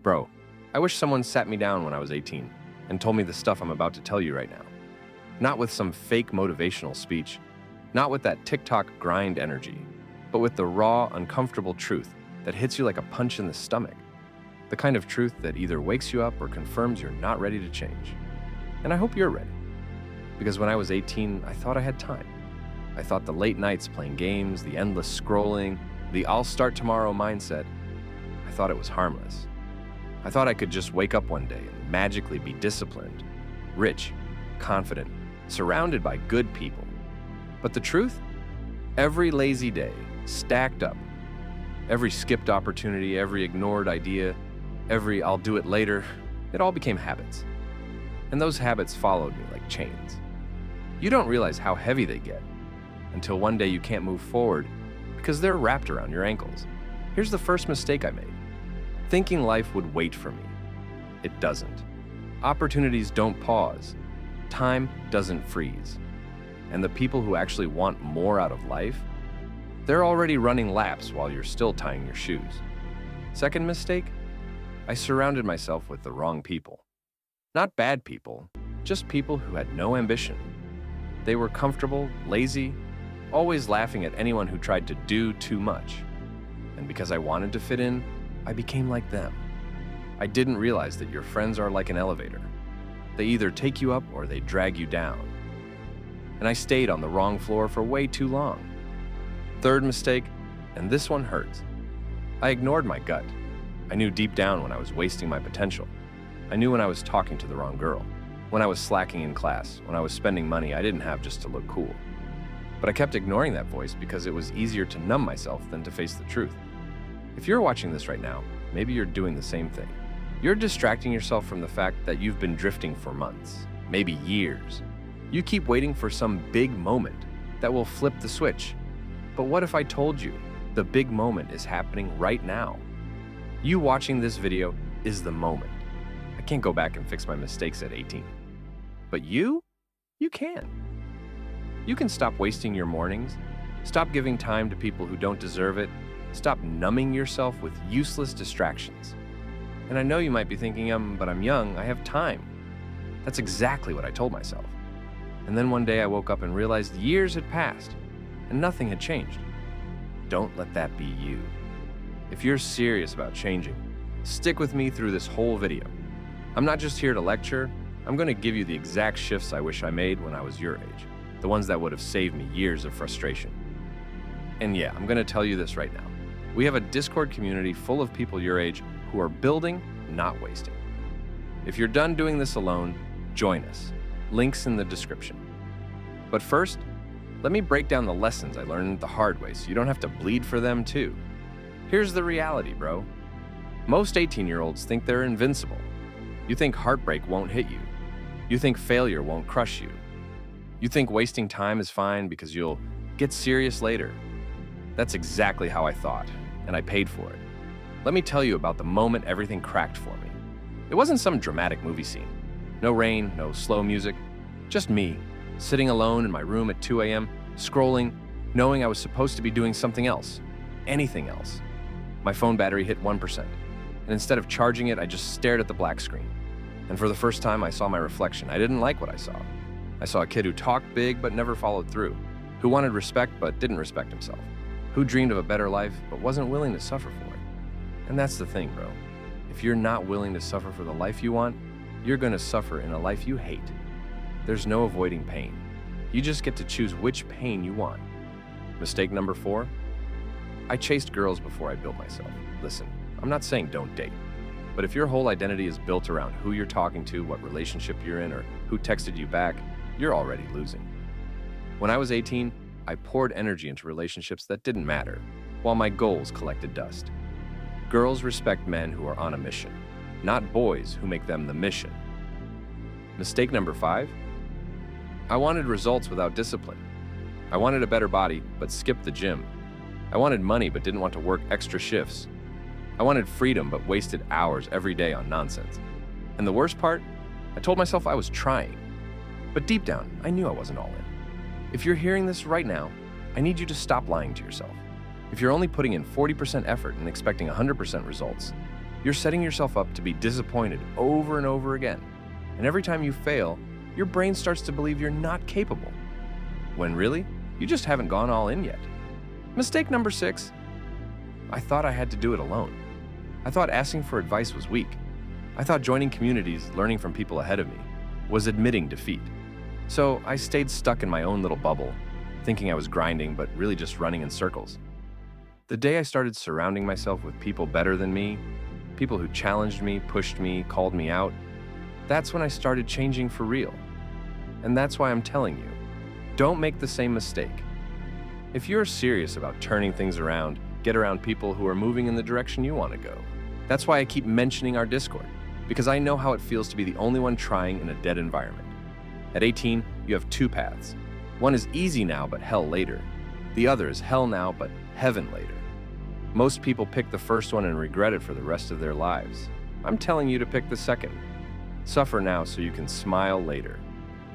Bro, I wish someone sat me down when I was 18 and told me the stuff I'm about to tell you right now. Not with some fake motivational speech, not with that TikTok grind energy, but with the raw, uncomfortable truth that hits you like a punch in the stomach. The kind of truth that either wakes you up or confirms you're not ready to change. And I hope you're ready. Because when I was 18, I thought I had time. I thought the late nights playing games, the endless scrolling, the I'll start tomorrow mindset, I thought it was harmless. I thought I could just wake up one day and magically be disciplined, rich, confident, surrounded by good people. But the truth? Every lazy day, stacked up, every skipped opportunity, every ignored idea, every I'll do it later, it all became habits. And those habits followed me like chains. You don't realize how heavy they get until one day you can't move forward because they're wrapped around your ankles. Here's the first mistake I made. Thinking life would wait for me. It doesn't. Opportunities don't pause. Time doesn't freeze. And the people who actually want more out of life, they're already running laps while you're still tying your shoes. Second mistake, I surrounded myself with the wrong people. Not bad people, just people who had no ambition. They were comfortable, lazy, always laughing at anyone who tried to do too much. And because I wanted to fit in, I became like them. I didn't realize that your friends are like an elevator. They either take you up or they drag you down. And I stayed on the wrong floor for way too long. Third mistake, and this one hurts. I ignored my gut. I knew deep down when I was wasting my potential. I knew when I was talking to the wrong girl, when I was slacking in class, when I was spending money I didn't have just to look cool. But I kept ignoring that voice because it was easier to numb myself than to face the truth. If you're watching this right now, maybe you're doing the same thing. You're distracting yourself from the fact that you've been drifting for months, maybe years. You keep waiting for some big moment that will flip the switch. But what if I told you the big moment is happening right now? You watching this video is the moment. I can't go back and fix my mistakes at 18. But you can. You can stop wasting your mornings, stop giving time to people who don't deserve it, stop numbing yourself with useless distractions. And I know you might be thinking, but I'm young, I have time. That's exactly what I told myself. And then one day I woke up and realized years had passed and nothing had changed. Don't let that be you. If you're serious about changing, stick with me through this whole video. I'm not just here to lecture, I'm going to give you the exact shifts I wish I made when I was your age, the ones that would have saved me years of frustration. And yeah, I'm going to tell you this right now. We have a Discord community full of people your age who are building, not wasting. If you're done doing this alone, join us. Links in the description. But first, let me break down the lessons I learned the hard way so you don't have to bleed for them too. Here's the reality, bro. Most 18-year-olds think they're invincible. You think heartbreak won't hit you. You think failure won't crush you. You think wasting time is fine because you'll get serious later. That's exactly how I thought, and I paid for it. Let me tell you about the moment everything cracked for me. It wasn't some dramatic movie scene. No rain, no slow music, just me, sitting alone in my room at 2 a.m., scrolling, knowing I was supposed to be doing something else, anything else. My phone battery hit 1%, and instead of charging it, I just stared at the black screen. And for the first time, I saw my reflection. I didn't like what I saw. I saw a kid who talked big but never followed through, who wanted respect but didn't respect himself, who dreamed of a better life but wasn't willing to suffer for it. And that's the thing, bro. If you're not willing to suffer for the life you want, you're going to suffer in a life you hate. There's no avoiding pain. You just get to choose which pain you want. Mistake number 4, I chased girls before I built myself. Listen, I'm not saying don't date, but if your whole identity is built around who you're talking to, what relationship you're in, or who texted you back, you're already losing. When I was 18, I poured energy into relationships that didn't matter, while my goals collected dust. Girls respect men who are on a mission, not boys who make them the mission. Mistake number 5, I wanted results without discipline. I wanted a better body, but skipped the gym. I wanted money, but didn't want to work extra shifts. I wanted freedom, but wasted hours every day on nonsense. And the worst part, I told myself I was trying. But deep down, I knew I wasn't all in. If you're hearing this right now, I need you to stop lying to yourself. If you're only putting in 40% effort and expecting 100% results, You're setting yourself up to be disappointed over and over again. And every time you fail, your brain starts to believe you're not capable, when really, you just haven't gone all in yet. Mistake number 6. I thought I had to do it alone. I thought asking for advice was weak. I thought joining communities, learning from people ahead of me, was admitting defeat. So I stayed stuck in my own little bubble, thinking I was grinding, but really just running in circles. The day I started surrounding myself with people better than me, people who challenged me, pushed me, called me out, that's when I started changing for real. And that's why I'm telling you, don't make the same mistake. If you're serious about turning things around, get around people who are moving in the direction you want to go. That's why I keep mentioning our Discord, because I know how it feels to be the only one trying in a dead environment. At 18, you have 2 paths. One is easy now, but hell later. The other is hell now, but heaven later. Most people pick the first one and regret it for the rest of their lives. I'm telling you to pick the second. Suffer now so you can smile later.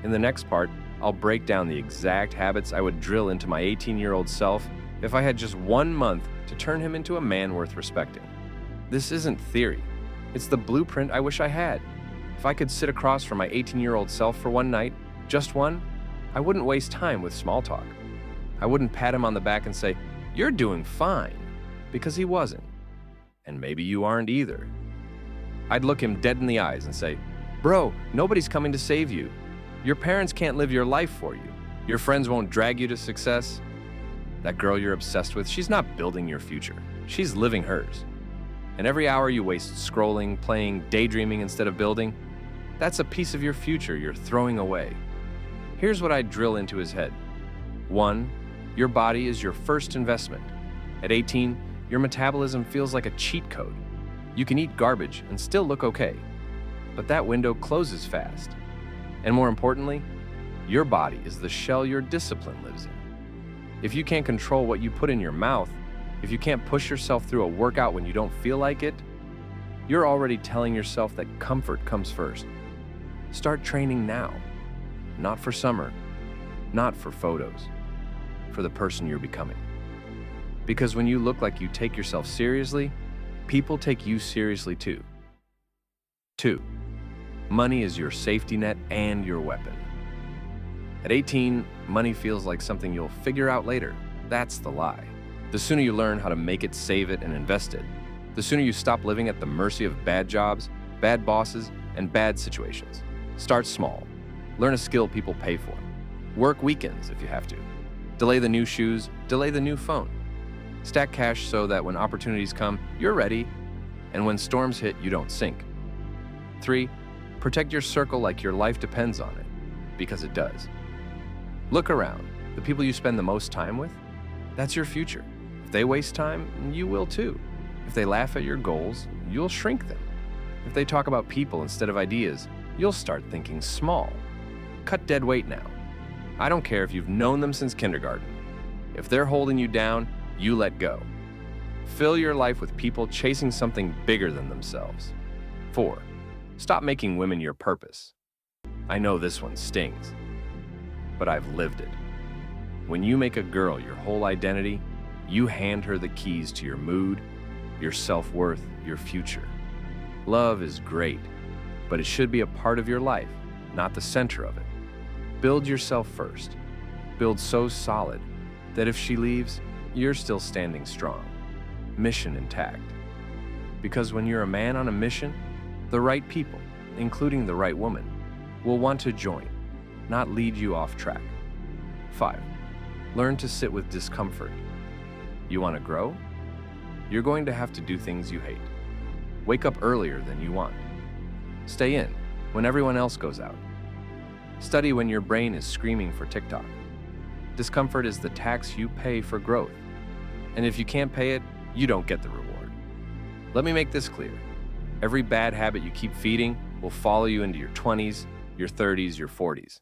In the next part, I'll break down the exact habits I would drill into my 18-year-old self if I had just 1 month to turn him into a man worth respecting. This isn't theory. It's the blueprint I wish I had. If I could sit across from my 18-year-old self for one night, just one, I wouldn't waste time with small talk. I wouldn't pat him on the back and say, "You're doing fine," because he wasn't. And maybe you aren't either. I'd look him dead in the eyes and say, "Bro, nobody's coming to save you. Your parents can't live your life for you. Your friends won't drag you to success. That girl you're obsessed with, she's not building your future. She's living hers. And every hour you waste scrolling, playing, daydreaming instead of building, that's a piece of your future you're throwing away." Here's what I drill into his head. 1, your body is your first investment. At 18, your metabolism feels like a cheat code. You can eat garbage and still look okay, but that window closes fast. And more importantly, your body is the shell your discipline lives in. If you can't control what you put in your mouth, if you can't push yourself through a workout when you don't feel like it, you're already telling yourself that comfort comes first. Start training now. Not for summer, not for photos, for the person you're becoming. Because when you look like you take yourself seriously, people take you seriously too. 2, money is your safety net and your weapon. At 18, money feels like something you'll figure out later. That's the lie. The sooner you learn how to make it, save it, and invest it, the sooner you stop living at the mercy of bad jobs, bad bosses, and bad situations. Start small. Learn a skill people pay for. Work weekends if you have to. Delay the new shoes, delay the new phone. Stack cash so that when opportunities come, you're ready, and when storms hit, you don't sink. 3, protect your circle like your life depends on it, because it does. Look around. The people you spend the most time with, that's your future. If they waste time, you will too. If they laugh at your goals, you'll shrink them. If they talk about people instead of ideas, you'll start thinking small. Cut dead weight now. I don't care if you've known them since kindergarten. If they're holding you down, you let go. Fill your life with people chasing something bigger than themselves. 4, stop making women your purpose. I know this one stings, but I've lived it. When you make a girl your whole identity, you hand her the keys to your mood, your self-worth, your future. Love is great, but it should be a part of your life, not the center of it. Build yourself first. Build so solid that if she leaves, you're still standing strong. Mission intact. Because when you're a man on a mission, the right people, including the right woman, will want to join, not lead you off track. 5, learn to sit with discomfort. You want to grow? You're going to have to do things you hate. Wake up earlier than you want. Stay in when everyone else goes out. Study when your brain is screaming for TikTok. Discomfort is the tax you pay for growth. And if you can't pay it, you don't get the reward. Let me make this clear. Every bad habit you keep feeding will follow you into your 20s, your 30s, your 40s.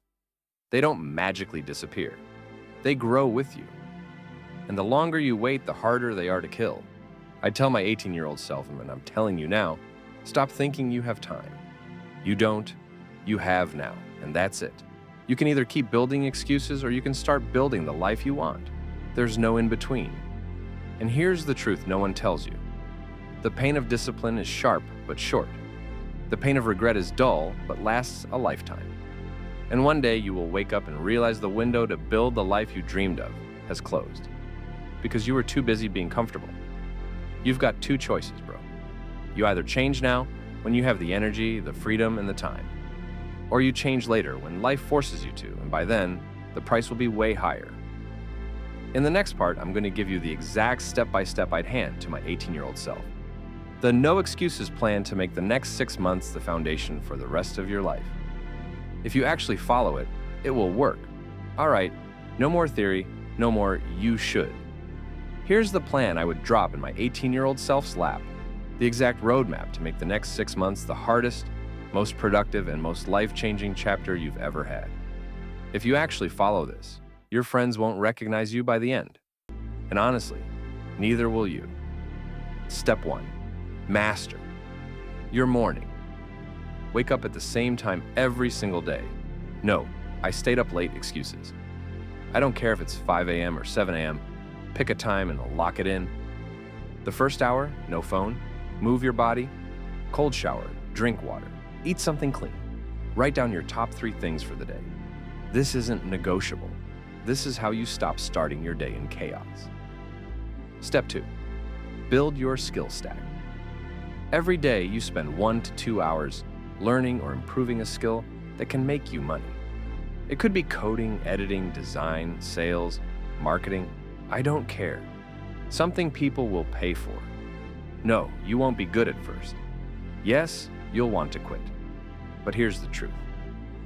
They don't magically disappear. They grow with you. And the longer you wait, the harder they are to kill. I tell my 18-year-old self, and I'm telling you now, stop thinking you have time. You don't. You have now, and that's it. You can either keep building excuses or you can start building the life you want. There's no in between. And here's the truth no one tells you. The pain of discipline is sharp but short. The pain of regret is dull but lasts a lifetime. And one day you will wake up and realize the window to build the life you dreamed of has closed. Because you were too busy being comfortable. You've got two choices, bro. You either change now, when you have the energy, the freedom, and the time. Or you change later, when life forces you to, and by then, the price will be way higher. In the next part, I'm going to give you the exact step-by-step I'd hand to my 18-year-old self. The no excuses plan to make the next 6 months the foundation for the rest of your life. If you actually follow it, it will work. All right, no more theory, no more you should. Here's the plan I would drop in my 18-year-old self's lap. The exact roadmap to make the next 6 months the hardest, most productive, and most life-changing chapter you've ever had. If you actually follow this, your friends won't recognize you by the end. And honestly, neither will you. Step 1. Master your morning. Wake up at the same time every single day. No, I stayed up late excuses. I don't care if it's 5 a.m. or 7 a.m. Pick a time and lock it in. The first hour, no phone. Move your body. Cold shower, drink water. Eat something clean. Write down your top 3 things for the day. This isn't negotiable. This is how you stop starting your day in chaos. Step 2. Build your skill stack. Every day you spend 1 to 2 hours learning or improving a skill that can make you money. It could be coding, editing, design, sales, marketing. I don't care. Something people will pay for. No, you won't be good at first. Yes, you'll want to quit. But here's the truth.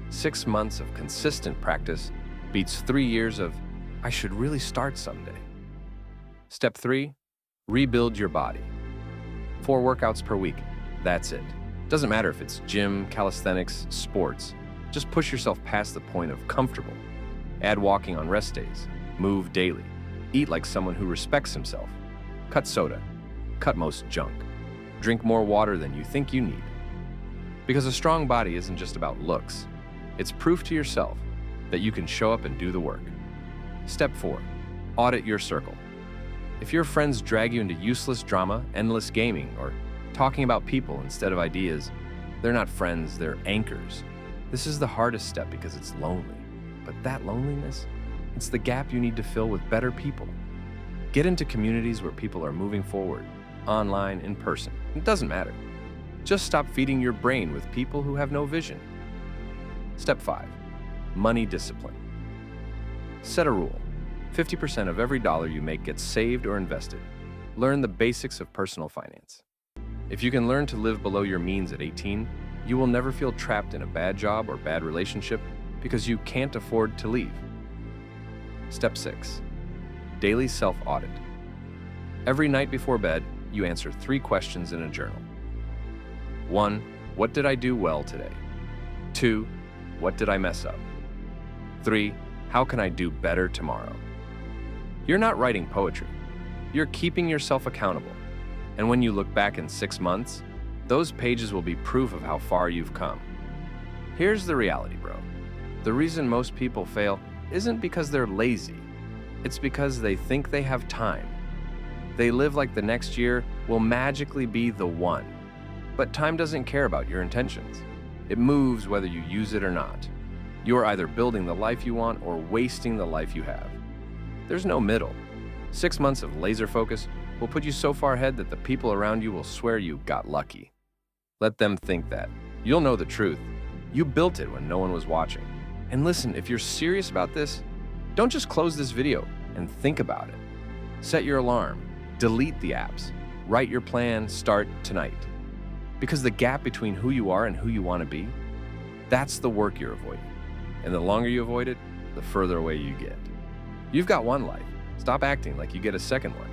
6 months of consistent practice beats 3 years of, I should really start someday. Step 3, rebuild your body. 4 workouts per week, that's it. Doesn't matter if it's gym, calisthenics, sports. Just push yourself past the point of comfortable. Add walking on rest days. Move daily. Eat like someone who respects himself. Cut soda. Cut most junk. Drink more water than you think you need. Because a strong body isn't just about looks. It's proof to yourself that you can show up and do the work. Step 4, audit your circle. If your friends drag you into useless drama, endless gaming, or talking about people instead of ideas, they're not friends, they're anchors. This is the hardest step because it's lonely. But that loneliness, it's the gap you need to fill with better people. Get into communities where people are moving forward, online, in person. It doesn't matter. Just stop feeding your brain with people who have no vision. Step 5, money discipline. Set a rule. 50% of every dollar you make gets saved or invested. Learn the basics of personal finance. If you can learn to live below your means at 18, you will never feel trapped in a bad job or bad relationship because you can't afford to leave. Step 6, daily self-audit. Every night before bed, you answer 3 questions in a journal. 1, what did I do well today? 2, what did I mess up? 3, how can I do better tomorrow? You're not writing poetry. You're keeping yourself accountable. And when you look back in 6 months, those pages will be proof of how far you've come. Here's the reality, bro. The reason most people fail isn't because they're lazy. It's because they think they have time. They live like the next year will magically be the one. But time doesn't care about your intentions. It moves whether you use it or not. You are either building the life you want or wasting the life you have. There's no middle. 6 months of laser focus will put you so far ahead that the people around you will swear you got lucky. Let them think that. You'll know the truth. You built it when no one was watching. And listen, if you're serious about this, don't just close this video and think about it. Set your alarm. Delete the apps. Write your plan. Start tonight. Because the gap between who you are and who you want to be, that's the work you're avoiding. And the longer you avoid it, the further away you get. You've got one life. Stop acting like you get a second one.